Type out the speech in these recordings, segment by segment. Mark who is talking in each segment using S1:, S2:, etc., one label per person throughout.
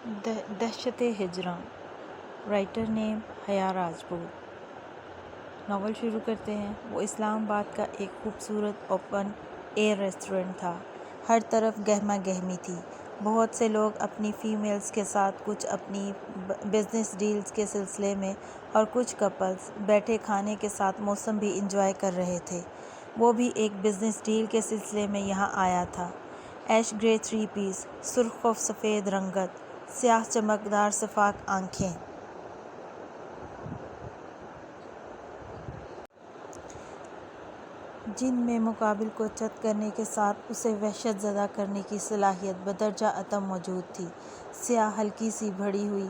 S1: دہشت ہجراں، رائٹر نیم حیا راجپوت۔ ناول شروع کرتے ہیں۔ وہ اسلام آباد کا ایک خوبصورت اوپن ایئر ریسٹورینٹ تھا۔ ہر طرف گہما گہمی تھی۔ بہت سے لوگ اپنی فیمیلز کے ساتھ، کچھ اپنی بزنس ڈیلز کے سلسلے میں، اور کچھ کپلز بیٹھے کھانے کے ساتھ موسم بھی انجوائے کر رہے تھے۔ وہ بھی ایک بزنس ڈیل کے سلسلے میں یہاں آیا تھا۔ ایش گرے 3 پیس، سرخ و سفید رنگت، سیاہ چمکدار شفاف آنکھیں، جن میں مقابل کو چت کرنے کے ساتھ اسے وحشت زدہ کرنے کی صلاحیت بدرجہ عدم موجود تھی۔ سیاہ ہلکی سی بڑھی ہوئی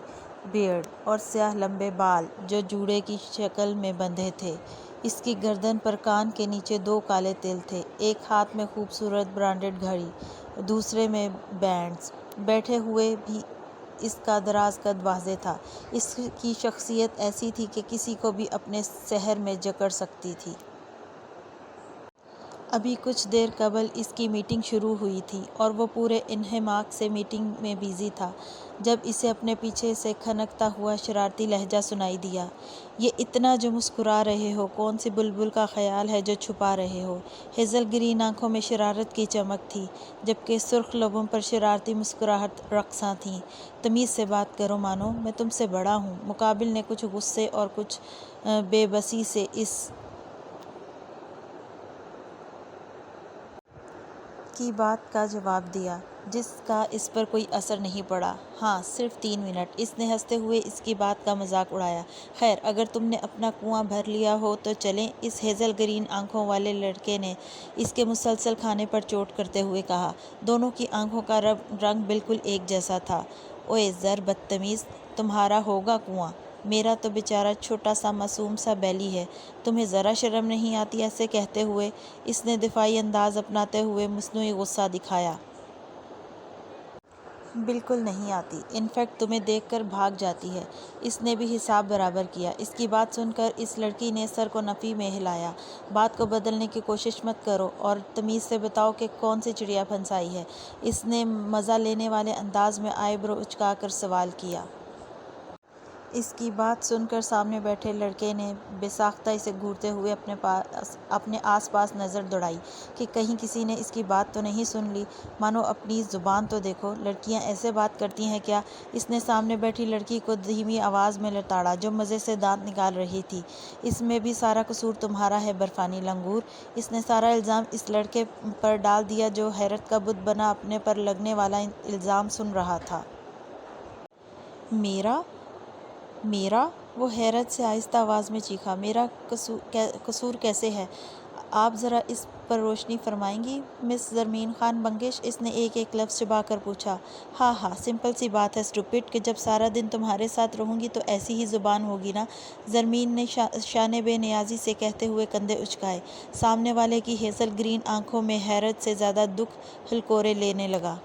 S1: بیئرڈ اور سیاہ لمبے بال جو جوڑے کی شکل میں بندھے تھے۔ اس کی گردن پر کان کے نیچے 2 کالے تل تھے۔ ایک ہاتھ میں خوبصورت برانڈڈ گھڑی، دوسرے میں بینڈز۔ بیٹھے ہوئے بھی اس کا دراز قد واضح تھا۔ اس کی شخصیت ایسی تھی کہ کسی کو بھی اپنے سحر میں جکڑ سکتی تھی۔ ابھی کچھ دیر قبل اس کی میٹنگ شروع ہوئی تھی اور وہ پورے انہماک سے میٹنگ میں بیزی تھا جب اسے اپنے پیچھے سے کھنکتا ہوا شرارتی لہجہ سنائی دیا۔ یہ اتنا جو مسکرا رہے ہو، کون سی بلبل کا خیال ہے جو چھپا رہے ہو؟ ہیزل گرین آنکھوں میں شرارت کی چمک تھی، جبکہ سرخ لبوں پر شرارتی مسکراہٹ رقصاں تھی۔ تمیز سے بات کرو مانو، میں تم سے بڑا ہوں۔ مقابل نے کچھ غصے اور کچھ بے بسی سے اس کی بات کا جواب دیا، جس کا اس پر کوئی اثر نہیں پڑا۔ ہاں، صرف 3 منٹ، اس نے ہنستے ہوئے اس کی بات کا مذاق اڑایا۔ خیر، اگر تم نے اپنا کنواں بھر لیا ہو تو چلیں، اس ہیزل گرین آنکھوں والے لڑکے نے اس کے مسلسل کھانے پر چوٹ کرتے ہوئے کہا۔ دونوں کی آنکھوں کا رنگ بالکل ایک جیسا تھا۔ اوئے ذر بدتمیز، تمہارا ہوگا کنواں، میرا تو بیچارہ چھوٹا سا معصوم سا بیلی ہے، تمہیں ذرا شرم نہیں آتی؟ ایسے کہتے ہوئے اس نے دفاعی انداز اپناتے ہوئے مصنوعی غصہ دکھایا۔ بالکل نہیں آتی، ان فیکٹ تمہیں دیکھ کر بھاگ جاتی ہے۔ اس نے بھی حساب برابر کیا۔ اس کی بات سن کر اس لڑکی نے سر کو نفی میں ہلایا۔ بات کو بدلنے کی کوشش مت کرو اور تمیز سے بتاؤ کہ کون سی چڑیا پھنسائی ہے؟ اس نے مزہ لینے والے انداز میں آئی برو اچکا کر سوال کیا۔ اس کی بات سن کر سامنے بیٹھے لڑکے نے بے ساختہ اسے گھورتے ہوئے اپنے آس پاس نظر دوڑائی کہ کہیں کسی نے اس کی بات تو نہیں سن لی۔ مانو اپنی زبان تو دیکھو، لڑکیاں ایسے بات کرتی ہیں کیا؟ اس نے سامنے بیٹھی لڑکی کو دھیمی آواز میں لتاڑا، جو مزے سے دانت نکال رہی تھی۔ اس میں بھی سارا قصور تمہارا ہے برفانی لنگور۔ اس نے سارا الزام اس لڑکے پر ڈال دیا جو حیرت کا بت بنا اپنے پر لگنے والا الزام سن رہا تھا۔ میرا؟ وہ حیرت سے آہستہ آواز میں چیخا۔ میرا قصور کیسے ہے؟ آپ ذرا اس پر روشنی فرمائیں گی مس زرمین خان بنگش؟ اس نے ایک ایک لفظ چبا کر پوچھا۔ ہاں، سمپل سی بات ہے اسٹوپڈ، کہ جب سارا دن تمہارے ساتھ رہوں گی تو ایسی ہی زبان ہوگی نا؟ زرمین نے شان بے نیازی سے کہتے ہوئے کندھے اچکائے۔ سامنے والے کی ہیزل گرین آنکھوں میں حیرت سے زیادہ دکھ ہلکورے لینے لگا۔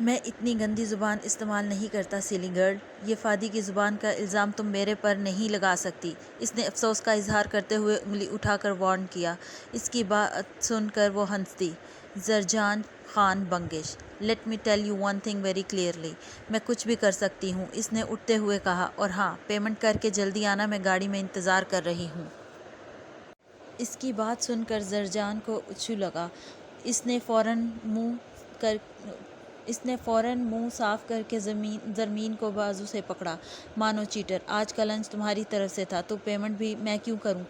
S1: میں اتنی گندی زبان استعمال نہیں کرتا سلی گرل، یہ فادی کی زبان کا الزام تم میرے پر نہیں لگا سکتی۔ اس نے افسوس کا اظہار کرتے ہوئے انگلی اٹھا کر وارن کیا۔ اس کی بات سن کر وہ ہنس دی۔ Zarjan Khan Bangash, let me tell you one thing very clearly, میں کچھ بھی کر سکتی ہوں، اس نے اٹھتے ہوئے کہا، اور ہاں، پیمنٹ کر کے جلدی آنا، میں گاڑی میں انتظار کر رہی ہوں۔ اس کی بات سن کر زرجان کو اچھو لگا۔ اس نے فوراً منہ صاف کر کے زرمین کو بازو سے پکڑا۔ مانو چیٹر، آج کا لنچ تمہاری طرف سے تھا تو پیمنٹ بھی میں کیوں کروں؟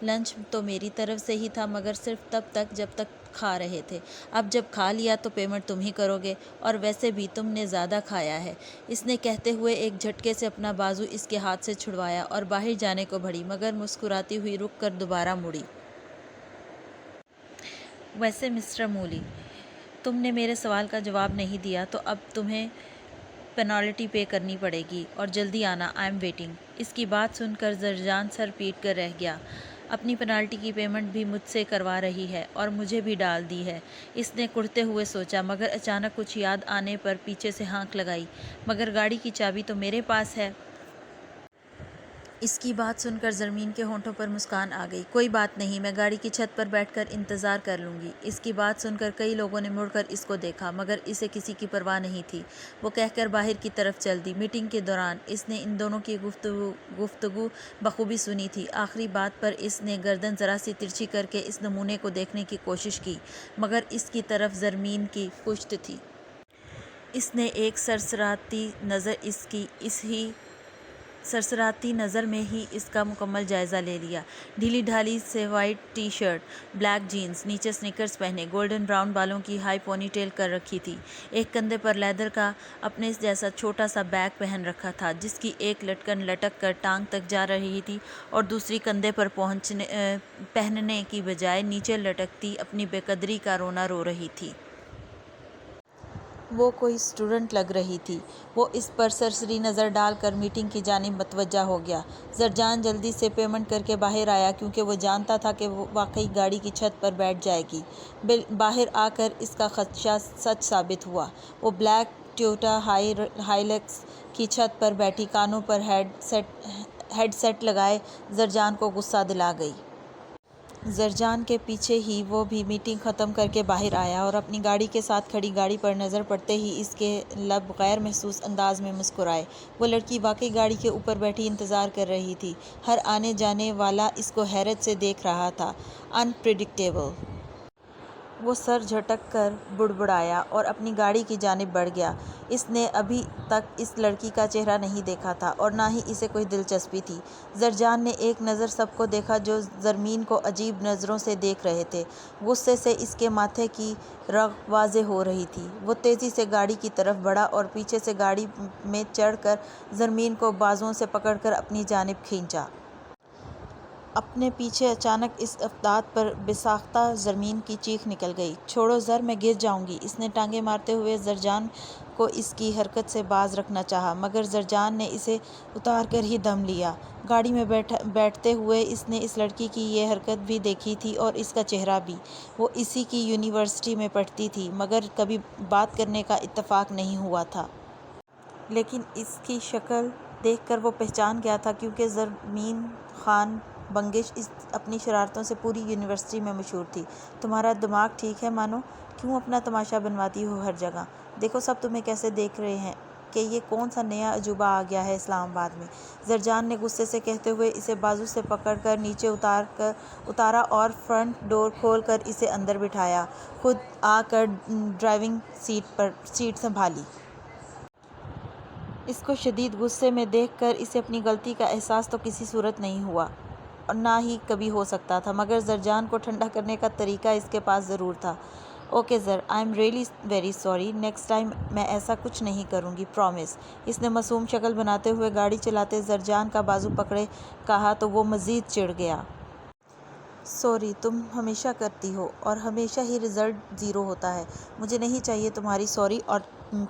S1: لنچ تو میری طرف سے ہی تھا، مگر صرف تب تک جب تک کھا رہے تھے۔ اب جب کھا لیا تو پیمنٹ تم ہی کرو گے، اور ویسے بھی تم نے زیادہ کھایا ہے۔ اس نے کہتے ہوئے ایک جھٹکے سے اپنا بازو اس کے ہاتھ سے چھڑوایا اور باہر جانے کو بڑھی، مگر مسکراتی ہوئی رک کر دوبارہ مڑی۔ ویسے مسٹر مولی، تم نے میرے سوال کا جواب نہیں دیا تو اب تمہیں پینالٹی پے کرنی پڑے گی، اور جلدی آنا، آئی ایم ویٹنگ۔ اس کی بات سن کر زرجان سر پیٹ کر رہ گیا۔ اپنی پینالٹی کی پیمنٹ بھی مجھ سے کروا رہی ہے اور مجھے بھی ڈال دی ہے، اس نے کڑھتے ہوئے سوچا، مگر اچانک کچھ یاد آنے پر پیچھے سے ہانک لگائی۔ مگر گاڑی کی چابی تو میرے پاس ہے۔ اس کی بات سن کر زرمین کے ہونٹوں پر مسکان آ گئی۔ کوئی بات نہیں، میں گاڑی کی چھت پر بیٹھ کر انتظار کر لوں گی۔ اس کی بات سن کر کئی لوگوں نے مڑ کر اس کو دیکھا، مگر اسے کسی کی پرواہ نہیں تھی۔ وہ کہہ کر باہر کی طرف چل دی۔ میٹنگ کے دوران اس نے ان دونوں کی گفتگو بخوبی سنی تھی۔ آخری بات پر اس نے گردن ذرا سی ترچھی کر کے اس نمونے کو دیکھنے کی کوشش کی، مگر اس کی طرف زرمین کی پشت تھی۔ اس نے ایک سرسراتی نظر میں ہی اس کا مکمل جائزہ لے لیا۔ ڈھیلی ڈھالی سے white T shirt, black jeans, نیچے سنیکرز پہنے، گولڈن براؤن بالوں کی ہائی پونی ٹیل کر رکھی تھی۔ ایک کندھے پر لیدر کا اپنے جیسا چھوٹا سا بیگ پہن رکھا تھا، جس کی ایک لٹکن لٹک کر ٹانگ تک جا رہی تھی اور دوسری کندھے پر پہننے کی بجائے نیچے لٹکتی اپنی بے قدری کا رونا رو رہی تھی۔ وہ کوئی اسٹوڈنٹ لگ رہی تھی۔ وہ اس پر سرسری نظر ڈال کر میٹنگ کی جانب متوجہ ہو گیا۔ زرجان جلدی سے پیمنٹ کر کے باہر آیا، کیونکہ وہ جانتا تھا کہ وہ واقعی گاڑی کی چھت پر بیٹھ جائے گی۔ باہر آ کر اس کا خدشہ سچ ثابت ہوا۔ وہ بلیک ٹویوٹا ہائیلکس کی چھت پر بیٹھی کانوں پر ہیڈ سیٹ لگائے زرجان کو غصہ دلا گئی۔ زرجان کے پیچھے ہی وہ بھی میٹنگ ختم کر کے باہر آیا اور اپنی گاڑی کے ساتھ کھڑی گاڑی پر نظر پڑتے ہی اس کے لب غیر محسوس انداز میں مسکرائے۔ وہ لڑکی واقعی گاڑی کے اوپر بیٹھی انتظار کر رہی تھی۔ ہر آنے جانے والا اس کو حیرت سے دیکھ رہا تھا۔ انپریڈکٹیبل۔ وہ سر جھٹک کر بڑبڑایا اور اپنی گاڑی کی جانب بڑھ گیا۔ اس نے ابھی تک اس لڑکی کا چہرہ نہیں دیکھا تھا اور نہ ہی اسے کوئی دلچسپی تھی۔ زرجان نے ایک نظر سب کو دیکھا جو زرمین کو عجیب نظروں سے دیکھ رہے تھے۔ غصے سے اس کے ماتھے کی رگ واضح ہو رہی تھی۔ وہ تیزی سے گاڑی کی طرف بڑھا اور پیچھے سے گاڑی میں چڑھ کر زرمین کو بازوؤں سے پکڑ کر اپنی جانب کھینچا۔ اپنے پیچھے اچانک اس افتاد پر بے-ساختہ زرمین کی چیخ نکل گئی۔ چھوڑو زر، میں گر جاؤں گی۔ اس نے ٹانگیں مارتے ہوئے زرجان کو اس کی حرکت سے باز رکھنا چاہا، مگر زرجان نے اسے اتار کر ہی دم لیا۔ گاڑی میں بیٹھتے ہوئے اس نے اس لڑکی کی یہ حرکت بھی دیکھی تھی اور اس کا چہرہ بھی۔ وہ اسی کی یونیورسٹی میں پڑھتی تھی، مگر کبھی بات کرنے کا اتفاق نہیں ہوا تھا۔ لیکن اس کی شکل دیکھ کر وہ پہچان گیا تھا، کیونکہ زرمین خان بنگش اپنی شرارتوں سے پوری یونیورسٹی میں مشہور تھی۔ تمہارا دماغ ٹھیک ہے مانو؟ کیوں اپنا تماشا بنواتی ہو ہر جگہ؟ دیکھو سب تمہیں کیسے دیکھ رہے ہیں کہ یہ کون سا نیا عجوبہ آ گیا ہے اسلام آباد میں۔ زرجان نے غصے سے کہتے ہوئے اسے بازو سے پکڑ کر نیچے اتارا اور فرنٹ ڈور کھول کر اسے اندر بٹھایا۔ خود آ کر ڈرائیونگ سیٹ سنبھالی۔ اس کو شدید غصے میں دیکھ کر اسے اپنی غلطی کا احساس تو کسی صورت نہیں ہوا اور نہ ہی کبھی ہو سکتا تھا، مگر زرجان کو ٹھنڈا کرنے کا طریقہ اس کے پاس ضرور تھا۔ اوکے زر، I am really very sorry, next time میں ایسا کچھ نہیں کروں گی، پرامس۔ اس نے معصوم شکل بناتے ہوئے گاڑی چلاتے زرجان کا بازو پکڑے کہا تو وہ مزید چڑ گیا۔ سوری تم ہمیشہ کرتی ہو اور ہمیشہ ہی رزلٹ زیرو ہوتا ہے۔ مجھے نہیں چاہیے تمہاری سوری اور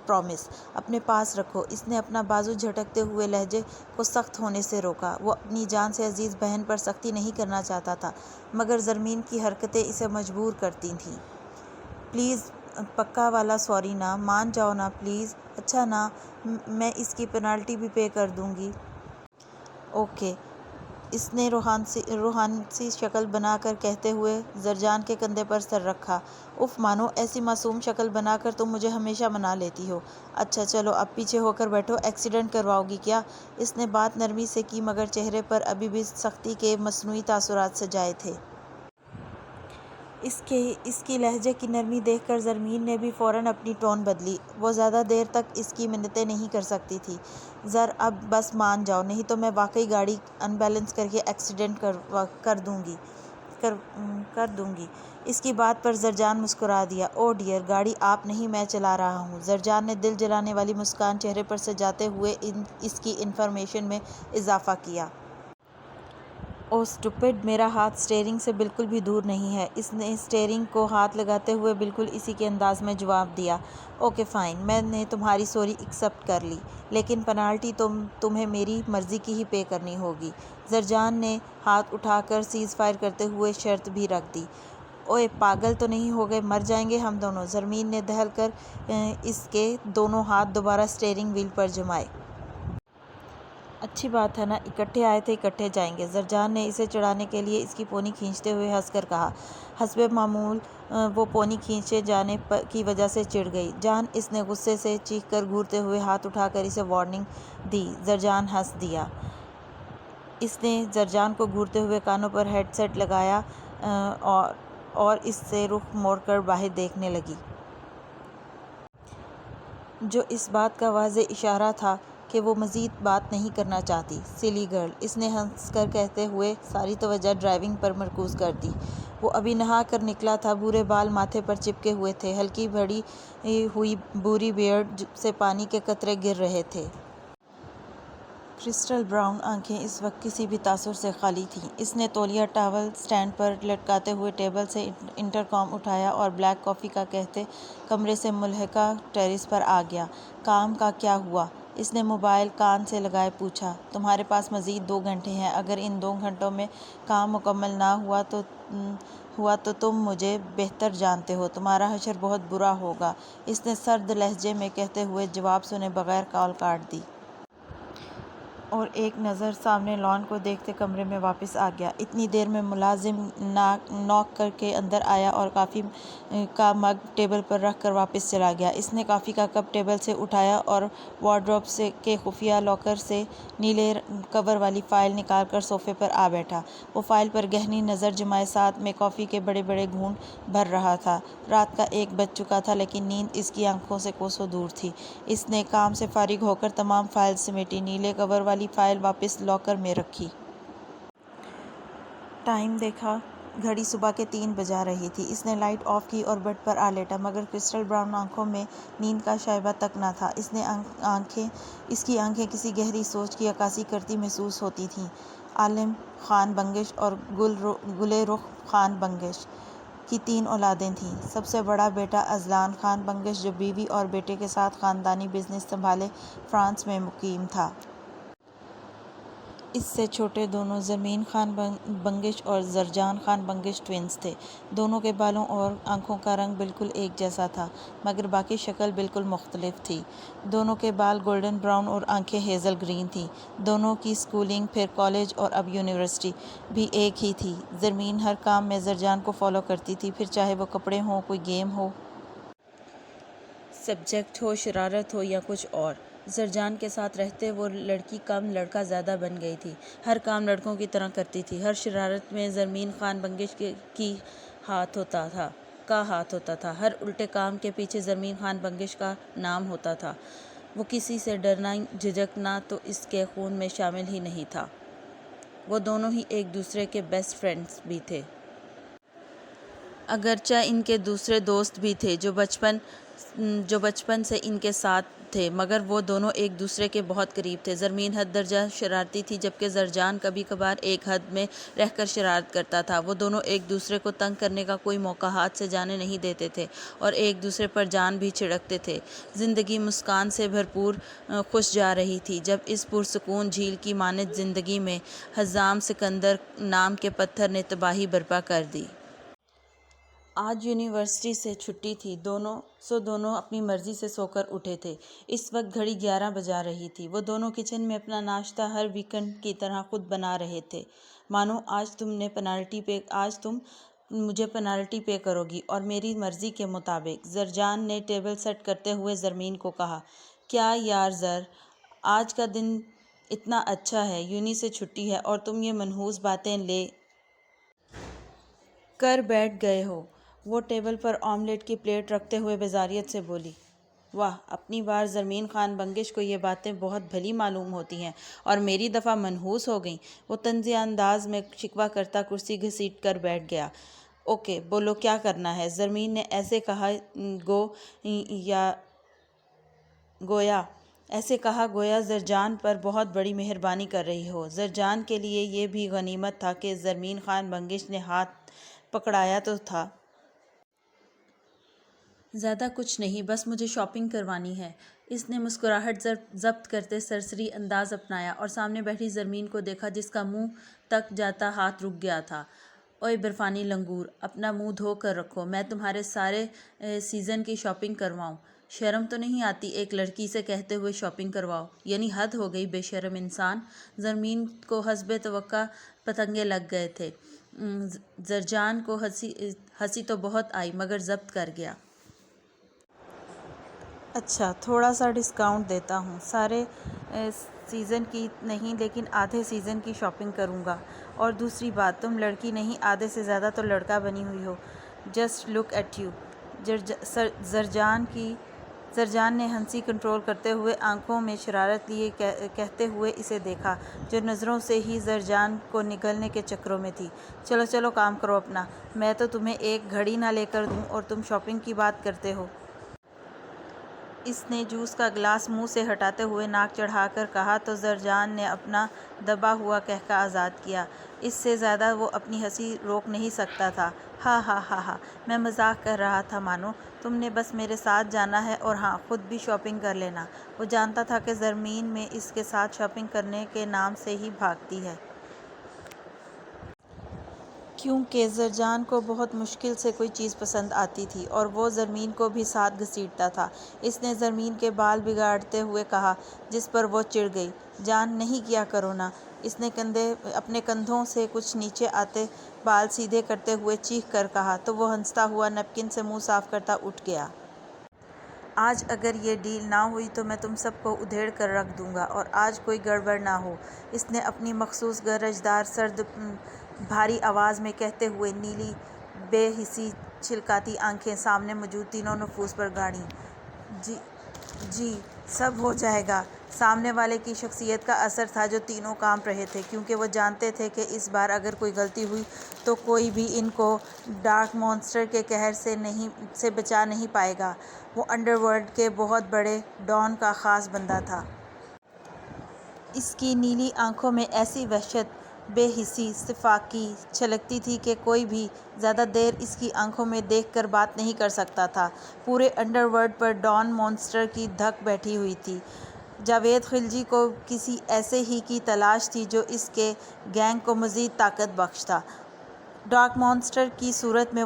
S1: پرامس۔ اپنے پاس رکھو۔ اس نے اپنا بازو جھٹکتے ہوئے لہجے کو سخت ہونے سے روکا۔ وہ اپنی جان سے عزیز بہن پر سختی نہیں کرنا چاہتا تھا، مگر زرمین کی حرکتیں اسے مجبور کرتی تھیں۔ پلیز پکا والا سوری نا، مان جاؤ نا پلیز۔ اچھا نا، میں اس کی پینالٹی بھی پے کر دوں گی۔ اوکے، اس نے روحانسی شکل بنا کر کہتے ہوئے زرجان کے کندھے پر سر رکھا۔ اف مانو، ایسی معصوم شکل بنا کر تم مجھے ہمیشہ منا لیتی ہو۔ اچھا چلو اب پیچھے ہو کر بیٹھو، ایکسیڈنٹ کرواؤ گی کیا؟ اس نے بات نرمی سے کی، مگر چہرے پر ابھی بھی سختی کے مصنوعی تاثرات سجائے تھے۔ اس کی لہجے کی نرمی دیکھ کر زرمین نے بھی فوراً اپنی ٹون بدلی۔ وہ زیادہ دیر تک اس کی منتیں نہیں کر سکتی تھی۔ زر، اب بس مان جاؤ، نہیں تو میں واقعی گاڑی ان بیلنس کر کے ایکسیڈنٹ کر دوں گی۔ اس کی بات پر زرجان مسکرا دیا۔ اوہ ڈیئر، گاڑی آپ نہیں میں چلا رہا ہوں۔ زرجان نے دل جلانے والی مسکان چہرے پر سجاتے ہوئے اس کی انفارمیشن میں اضافہ کیا۔ اوہ اسٹوپڈ، میرا ہاتھ اسٹیئرنگ سے بالکل بھی دور نہیں ہے۔ اس نے اسٹیئرنگ کو ہاتھ لگاتے ہوئے بالکل اسی کے انداز میں جواب دیا۔ اوکے فائن، میں نے تمہاری سوری ایکسپٹ کر لی، لیکن پینالٹی تمہیں میری مرضی کی ہی پے کرنی ہوگی۔ زرجان نے ہاتھ اٹھا کر سیز فائر کرتے ہوئے شرط بھی رکھ دی۔ اوئے پاگل تو نہیں ہو گئے، مر جائیں گے ہم دونوں۔ زرمین نے دہل کر اس کے دونوں ہاتھ دوبارہ اسٹیئرنگ وہیل پر جمائے۔ اچھی بات ہے نا، اکٹھے آئے تھے اکٹھے جائیں گے۔ زرجان نے اسے چڑھانے کے لیے اس کی پونی کھینچتے ہوئے ہنس کر کہا۔ حسب معمول وہ پونی کھینچے جانے کی وجہ سے چڑ گئی۔ جان، اس نے غصے سے چیخ کر گھورتے ہوئے ہاتھ اٹھا کر اسے وارننگ دی۔ زرجان ہنس دیا۔ اس نے زرجان کو گھورتے ہوئے کانوں پر ہیڈ سیٹ لگایا اور اس سے رخ موڑ کر باہر دیکھنے لگی، جو اس بات کا واضح اشارہ تھا کہ وہ مزید بات نہیں کرنا چاہتی۔ سلی گرل، اس نے ہنس کر کہتے ہوئے ساری توجہ ڈرائیونگ پر مرکوز کر دی۔ وہ ابھی نہا کر نکلا تھا، بھورے بال ماتھے پر چپکے ہوئے تھے، ہلکی بڑھی ہوئی بھوری بیئرڈ سے پانی کے قطرے گر رہے تھے۔ کرسٹل براؤن آنکھیں اس وقت کسی بھی تاثر سے خالی تھیں۔ اس نے تولیہ ٹاول سٹینڈ پر لٹکاتے ہوئے ٹیبل سے انٹرکام اٹھایا اور بلیک کافی کا کہتے کمرے سے ملحقہ ٹیریس پر آ گیا۔ کام کا کیا ہوا؟ اس نے موبائل کان سے لگائے پوچھا۔ تمہارے پاس مزید 2 گھنٹے ہیں، اگر ان 2 گھنٹوں میں کام مکمل نہ ہوا تو تم مجھے بہتر جانتے ہو، تمہارا حشر بہت برا ہوگا، اس نے سرد لہجے میں کہتے ہوئے جواب سنے بغیر کال کاٹ دی۔ اور ایک نظر سامنے لان کو دیکھتے کمرے میں واپس آ گیا۔ اتنی دیر میں ملازم ناک کر کے اندر آیا اور کافی کا مگ ٹیبل پر رکھ کر واپس چلا گیا۔ اس نے کافی کا کپ ٹیبل سے اٹھایا اور وارڈروب کے خفیہ لاکر سے نیلے کور والی فائل نکال کر صوفے پر آ بیٹھا۔ وہ فائل پر گہری نظر جمائے ساتھ میں کافی کے بڑے بڑے گھونٹ بھر رہا تھا۔ رات کا 1 بج چکا تھا لیکن نیند اس کی آنکھوں سے کوسوں دور تھی۔ اس نے کام سے فارغ ہو کر تمام فائلز سمیٹی، نیلے کور والی فائل واپس لاکر میں رکھی۔ ٹائم دیکھا، گھڑی صبح کے 3 بجا رہی تھی۔ اس نے لائٹ آف کی اور بیڈ پر آ لیٹا، مگر کرسٹل براؤن آنکھوں میں نیند کا شائبہ تک نہ تھا۔ اس کی آنکھیں کسی گہری سوچ کی عکاسی کرتی محسوس ہوتی تھیں۔ عالم خان بنگش اور گل رخ خان بنگش کی 3 اولادیں تھیں۔ سب سے بڑا بیٹا اذلان خان بنگش، جو بیوی اور بیٹے کے ساتھ خاندانی بزنس سنبھالے فرانس میں مقیم تھا۔ اس سے چھوٹے دونوں زرمین خان بنگش اور زرجان خان بنگش ٹوئنز تھے۔ دونوں کے بالوں اور آنکھوں کا رنگ بالکل ایک جیسا تھا، مگر باقی شکل بالکل مختلف تھی۔ دونوں کے بال گولڈن براؤن اور آنکھیں ہیزل گرین تھیں۔ دونوں کی سکولنگ، پھر کالج اور اب یونیورسٹی بھی ایک ہی تھی۔ زرمین ہر کام میں زرجان کو فالو کرتی تھی، پھر چاہے وہ کپڑے ہوں، کوئی گیم ہو، سبجیکٹ ہو، شرارت ہو یا کچھ اور۔ زرجان کے ساتھ رہتے وہ لڑکی کم لڑکا زیادہ بن گئی تھی۔ ہر کام لڑکوں کی طرح کرتی تھی۔ ہر شرارت میں زرمین خان بنگش کا ہاتھ ہوتا تھا۔ ہر الٹے کام کے پیچھے زرمین خان بنگش کا نام ہوتا تھا۔ وہ کسی سے ڈرنا جھجکنا تو اس کے خون میں شامل ہی نہیں تھا۔ وہ دونوں ہی ایک دوسرے کے بیسٹ فرینڈز بھی تھے۔ اگرچہ ان کے دوسرے دوست بھی تھے جو بچپن سے ان کے ساتھ تھے، مگر وہ دونوں ایک دوسرے کے بہت قریب تھے۔ زرمین حد درجہ شرارتی تھی، جبکہ زرجان کبھی کبھار ایک حد میں رہ کر شرارت کرتا تھا۔ وہ دونوں ایک دوسرے کو تنگ کرنے کا کوئی موقع ہاتھ سے جانے نہیں دیتے تھے اور ایک دوسرے پر جان بھی چھڑکتے تھے۔ زندگی مسکان سے بھرپور خوش جا رہی تھی جب اس پرسکون جھیل کی مانند زندگی میں حزام سکندر نام کے پتھر نے تباہی برپا کر دی۔ آج یونیورسٹی سے چھٹی تھی، دونوں اپنی مرضی سے سو کر اٹھے تھے۔ اس وقت گھڑی 11 بجا رہی تھی۔ وہ دونوں کچن میں اپنا ناشتہ ہر ویکنڈ کی طرح خود بنا رہے تھے، مانو آج تم مجھے پنالٹی پے کرو گی اور میری مرضی کے مطابق۔ زرجان نے ٹیبل سیٹ کرتے ہوئے زرمین کو کہا، کیا یار زر، آج کا دن اتنا اچھا ہے، یونی سے چھٹی ہے اور تم یہ منحوس باتیں لے کر بیٹھ گئے ہو۔ وہ ٹیبل پر آملیٹ کی پلیٹ رکھتے ہوئے بیزاریت سے بولی۔ واہ، اپنی بار زرمین خان بنگش کو یہ باتیں بہت بھلی معلوم ہوتی ہیں اور میری دفعہ منحوس ہو گئیں۔ وہ طنزیہ انداز میں شکوہ کرتا کرسی گھسیٹ کر بیٹھ گیا۔ اوکے، بولو کیا کرنا ہے؟ زرمین نے ایسے کہا گویا زرجان پر بہت بڑی مہربانی کر رہی ہو۔ زرجان کے لیے یہ بھی غنیمت تھا کہ زرمین خان بنگش نے ہاتھ پکڑایا تو تھا۔ زیادہ کچھ نہیں، بس مجھے شاپنگ کروانی ہے۔ اس نے مسکراہٹ ضبط کرتے سرسری انداز اپنایا اور سامنے بیٹھی زرمین کو دیکھا جس کا منہ تک جاتا ہاتھ رک گیا تھا۔ اوئے برفانی لنگور، اپنا منہ دھو کر رکھو، میں تمہارے سارے سیزن کی شاپنگ کرواؤں۔ شرم تو نہیں آتی ایک لڑکی سے کہتے ہوئے شاپنگ کرواؤ؟ یعنی حد ہو گئی بے شرم انسان۔ زرمین کو حسب توقع پتنگے لگ گئے تھے۔ زرجان کو ہنسی تو بہت آئی مگر ضبط کر گیا۔ اچھا تھوڑا سا ڈسکاؤنٹ دیتا ہوں، سارے سیزن کی نہیں لیکن آدھے سیزن کی شاپنگ کروں گا۔ اور دوسری بات تم لڑکی نہیں آدھے سے زیادہ تو لڑکا بنی ہوئی ہو۔ Just look at you. Zarjan نے ہنسی کنٹرول کرتے ہوئے آنکھوں میں شرارت لیے کہتے ہوئے اسے دیکھا جو نظروں سے ہی زرجان کو نگلنے کے چکروں میں تھی۔ چلو چلو کام کرو اپنا، میں تو تمہیں ایک گھڑی نہ لے کر دوں اور تم شاپنگ کی بات کرتے ہو۔ اس نے جوس کا گلاس منہ سے ہٹاتے ہوئے ناک چڑھا کر کہا تو زرجان نے اپنا دبا ہوا قہقہ آزاد کیا۔ اس سے زیادہ وہ اپنی ہنسی روک نہیں سکتا تھا۔ ہا ہا ہا ہا، میں مذاق کر رہا تھا مانو، تم نے بس میرے ساتھ جانا ہے اور ہاں خود بھی شاپنگ کر لینا۔ وہ جانتا تھا کہ زرمین میں اس کے ساتھ شاپنگ کرنے کے نام سے ہی بھاگتی ہے۔ کیونکہ زرجان کو بہت مشکل سے کوئی چیز پسند آتی تھی اور وہ زرمین کو بھی ساتھ گھسیٹتا تھا۔ اس نے زرمین کے بال بگاڑتے ہوئے کہا جس پر وہ چڑ گئی۔ جان نہیں کیا کرو نا۔ اس نے اپنے کندھوں سے کچھ نیچے آتے بال سیدھے کرتے ہوئے چیخ کر کہا تو وہ ہنستا ہوا نیپکن سے منہ صاف کرتا اٹھ گیا۔ آج اگر یہ ڈیل نہ ہوئی تو میں تم سب کو ادھیڑ کر رکھ دوں گا اور آج کوئی گڑبڑ نہ ہو۔ اس نے اپنی مخصوص گرجدار سرد بھاری آواز میں کہتے ہوئے نیلی بے حسی چھلکاتی آنکھیں سامنے موجود تینوں نفوس پر گاڑیں۔ جی سب ہو جائے گا۔ سامنے والے کی شخصیت کا اثر تھا جو تینوں کانپ رہے تھے کیونکہ وہ جانتے تھے کہ اس بار اگر کوئی غلطی ہوئی تو کوئی بھی ان کو ڈارک مانسٹر کے قہر سے بچا نہیں پائے گا۔ وہ انڈر ورلڈ کے بہت بڑے ڈان کا خاص بندہ تھا۔ اس کی نیلی آنکھوں میں ایسی وحشت، بے حسی، صفاقی چھلکتی تھی کہ کوئی بھی زیادہ دیر اس کی آنکھوں میں دیکھ کر بات نہیں کر سکتا تھا۔ پورے انڈر ورلڈ پر ڈان مانسٹر کی دھک بیٹھی ہوئی تھی۔ جاوید خلجی کو کسی ایسے ہی کی تلاش تھی جو اس کے گینگ کو مزید طاقت بخشتا۔ ڈارک مانسٹر کی صورت میں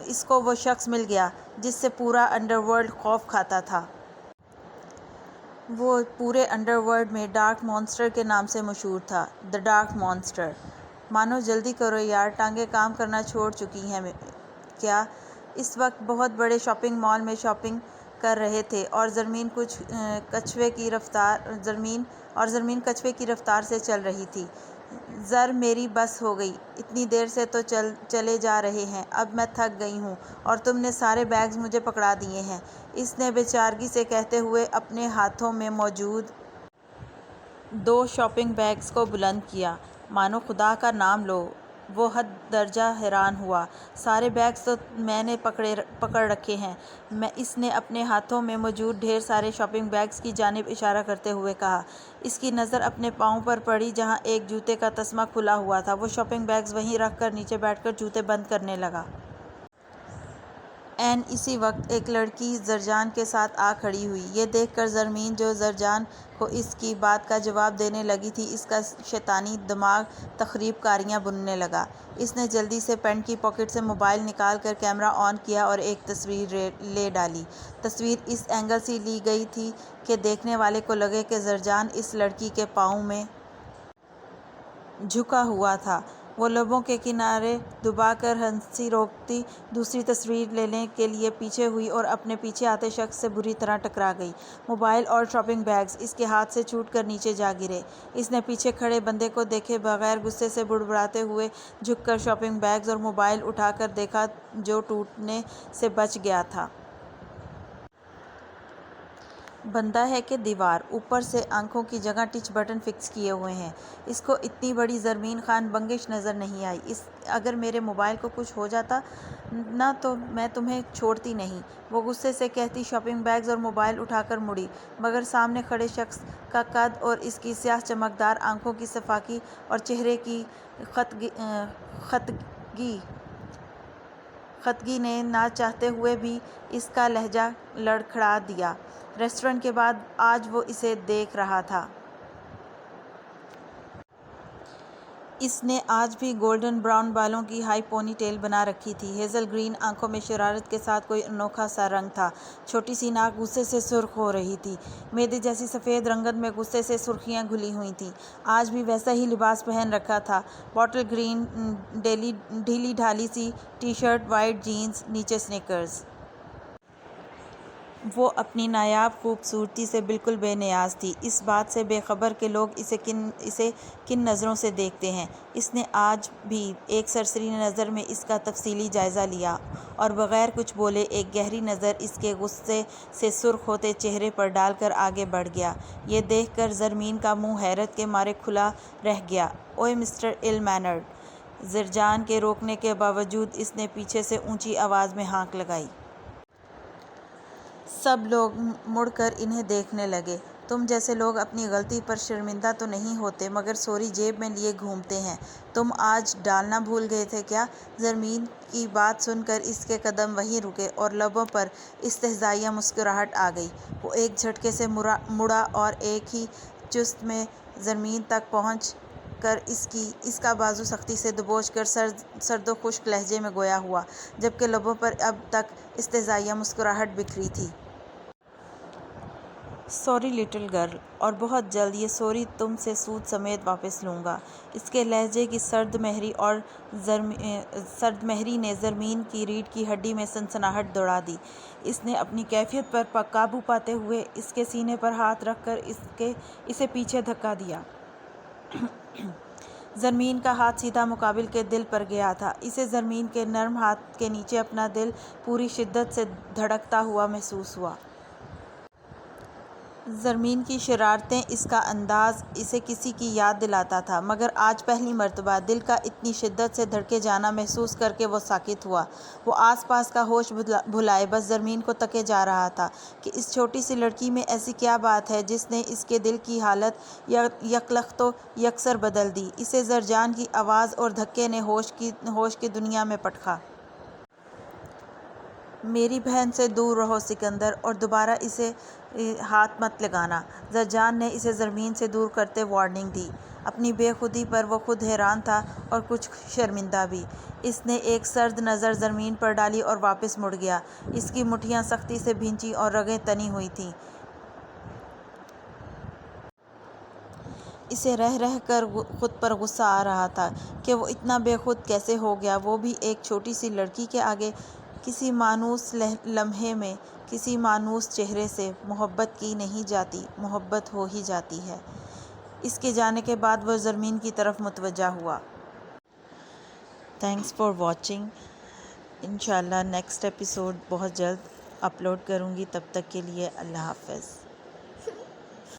S1: اس کو وہ شخص مل گیا جس سے پورا انڈر ورلڈ خوف کھاتا تھا۔ وہ پورے انڈر ورلڈ میں ڈارک مانسٹر کے نام سے مشہور تھا، دی ڈارک مانسٹر۔ مانو جلدی کرو یار، ٹانگیں کام کرنا چھوڑ چکی ہیں کیا؟ اس وقت بہت بڑے شاپنگ مال میں شاپنگ کر رہے تھے اور زرمین کچھوے کی رفتار سے چل رہی تھی۔ زر میری بس ہو گئی، اتنی دیر سے تو چلے جا رہے ہیں، اب میں تھک گئی ہوں اور تم نے سارے بیگز مجھے پکڑا دیے ہیں۔ اس نے بے چارگی سے کہتے ہوئے اپنے ہاتھوں میں موجود 2 شاپنگ بیگز کو بلند کیا۔ مانو خدا کا نام لو، وہ حد درجہ حیران ہوا۔ سارے بیگز تو میں نے پکڑ رکھے ہیں۔ اس نے اپنے ہاتھوں میں موجود ڈھیر سارے شاپنگ بیگز کی جانب اشارہ کرتے ہوئے کہا۔ اس کی نظر اپنے پاؤں پر پڑی جہاں ایک جوتے کا تسمہ کھلا ہوا تھا۔ وہ شاپنگ بیگز وہیں رکھ کر نیچے بیٹھ کر جوتے بند کرنے لگا۔ عین اسی وقت ایک لڑکی زرجان کے ساتھ آ کھڑی ہوئی۔ یہ دیکھ کر زرمین جو زرجان کو اس کی بات کا جواب دینے لگی تھی اس کا شیطانی دماغ تخریب کاریاں بننے لگا۔ اس نے جلدی سے پینٹ کی پاکٹ سے موبائل نکال کر کیمرہ آن کیا اور ایک تصویر لے ڈالی۔ تصویر اس اینگل سے لی گئی تھی کہ دیکھنے والے کو لگے کہ زرجان اس لڑکی کے پاؤں میں جھکا ہوا تھا۔ وہ لبوں کے کنارے دبا کر ہنسی روکتی دوسری تصویر لینے کے لیے پیچھے ہوئی اور اپنے پیچھے آتے شخص سے بری طرح ٹکرا گئی۔ موبائل اور شاپنگ بیگز اس کے ہاتھ سے چھوٹ کر نیچے جا گرے۔ اس نے پیچھے کھڑے بندے کو دیکھے بغیر غصے سے بڑبڑاتے ہوئے جھک کر شاپنگ بیگز اور موبائل اٹھا کر دیکھا جو ٹوٹنے سے بچ گیا تھا۔ بندہ ہے کہ دیوار، اوپر سے آنکھوں کی جگہ ٹچ بٹن فکس کیے ہوئے ہیں۔ اس کو اتنی بڑی زرمین خان بنگش نظر نہیں آئی۔ اگر میرے موبائل کو کچھ ہو جاتا نا تو میں تمہیں چھوڑتی نہیں، وہ غصے سے کہتی شاپنگ بیگز اور موبائل اٹھا کر مڑی، مگر سامنے کھڑے شخص کا قد اور اس کی سیاہ چمکدار آنکھوں کی صفائی اور چہرے کی خطگی نے نہ چاہتے ہوئے بھی اس کا لہجہ لڑکھڑا دیا۔ ریسٹورنٹ کے بعد آج وہ اسے دیکھ رہا تھا۔ اس نے آج بھی گولڈن براؤن بالوں کی ہائی پونی ٹیل بنا رکھی تھی۔ ہیزل گرین آنکھوں میں شرارت کے ساتھ کوئی انوکھا سا رنگ تھا۔ چھوٹی سی ناک غصے سے سرخ ہو رہی تھی۔ میدے جیسی سفید رنگت میں غصے سے سرخیاں گھلی ہوئی تھیں۔ آج بھی ویسا ہی لباس پہن رکھا تھا، باٹل گرین ڈھیلی ڈھالی سی ٹی شرٹ، وائٹ جینز، نیچے سنیکرز۔ وہ اپنی نایاب خوبصورتی سے بالکل بے نیاز تھی، اس بات سے بے خبر کہ لوگ اسے کن نظروں سے دیکھتے ہیں۔ اس نے آج بھی ایک سرسری نظر میں اس کا تفصیلی جائزہ لیا اور بغیر کچھ بولے ایک گہری نظر اس کے غصے سے سرخ ہوتے چہرے پر ڈال کر آگے بڑھ گیا۔ یہ دیکھ کر زرمین کا منہ حیرت کے مارے کھلا رہ گیا۔ "اوئے مسٹر ال مینرڈ!" زرجان کے روکنے کے باوجود اس نے پیچھے سے اونچی آواز میں ہانک لگائی۔ سب لوگ مڑ کر انہیں دیکھنے لگے۔ "تم جیسے لوگ اپنی غلطی پر شرمندہ تو نہیں ہوتے مگر سوری جیب میں لیے گھومتے ہیں۔ تم آج ڈالنا بھول گئے تھے کیا؟" زرمین کی بات سن کر اس کے قدم وہیں رکے اور لبوں پر استہزائیہ مسکراہٹ آ گئی۔ وہ ایک جھٹکے سے مڑا اور ایک ہی چست میں زرمین تک پہنچ کر اس کا بازو سختی سے دبوچ کر سرد و خشک لہجے میں گویا ہوا، جبکہ لبوں پر اب تک استہزائیہ مسکراہٹ بکھری تھی۔ "سوری لٹل گرل، اور بہت جلد یہ سوری تم سے سود سمیت واپس لوں گا۔" اس کے لہجے کی سرد مہری نے زرمین کی ریڑھ کی ہڈی میں سنسناہٹ دوڑا دی۔ اس نے اپنی کیفیت پر قابو پاتے ہوئے اس کے سینے پر ہاتھ رکھ کر اسے پیچھے دھکا دیا۔ زرمین کا ہاتھ سیدھا مقابل کے دل پر گیا تھا۔ اسے زرمین کے نرم ہاتھ کے نیچے اپنا دل پوری شدت سے دھڑکتا ہوا محسوس ہوا۔ زرمین کی شرارتیں، اس کا انداز اسے کسی کی یاد دلاتا تھا، مگر آج پہلی مرتبہ دل کا اتنی شدت سے دھڑکے جانا محسوس کر کے وہ ساکت ہوا۔ وہ آس پاس کا ہوش بھلائے بس زرمین کو تکے جا رہا تھا کہ اس چھوٹی سی لڑکی میں ایسی کیا بات ہے جس نے اس کے دل کی حالت یکلخت و یکسر بدل دی۔ اسے زرجان کی آواز اور دھکے نے ہوش کی دنیا میں پٹخا۔ "میری بہن سے دور رہو سکندر، اور دوبارہ اسے ہاتھ مت لگانا۔" زرجان نے اسے زرمین سے دور کرتے وارننگ دی۔ اپنی بے خودی پر وہ خود حیران تھا اور کچھ شرمندہ بھی۔ اس نے ایک سرد نظر زرمین پر ڈالی اور واپس مڑ گیا۔ اس کی مٹھیاں سختی سے بھینچی اور رگیں تنی ہوئی تھیں۔ اسے رہ کر خود پر غصہ آ رہا تھا کہ وہ اتنا بے خود کیسے ہو گیا، وہ بھی ایک چھوٹی سی لڑکی کے آگے۔ کسی مانوس لمحے میں کسی مانوس چہرے سے محبت کی نہیں جاتی، محبت ہو ہی جاتی ہے۔ اس کے جانے کے بعد وہ زرمین کی طرف متوجہ ہوا۔ Thanks for watching. انشاءاللہ نیکسٹ ایپیسوڈ بہت جلد اپلوڈ کروں گی، تب تک کے لیے اللہ حافظ۔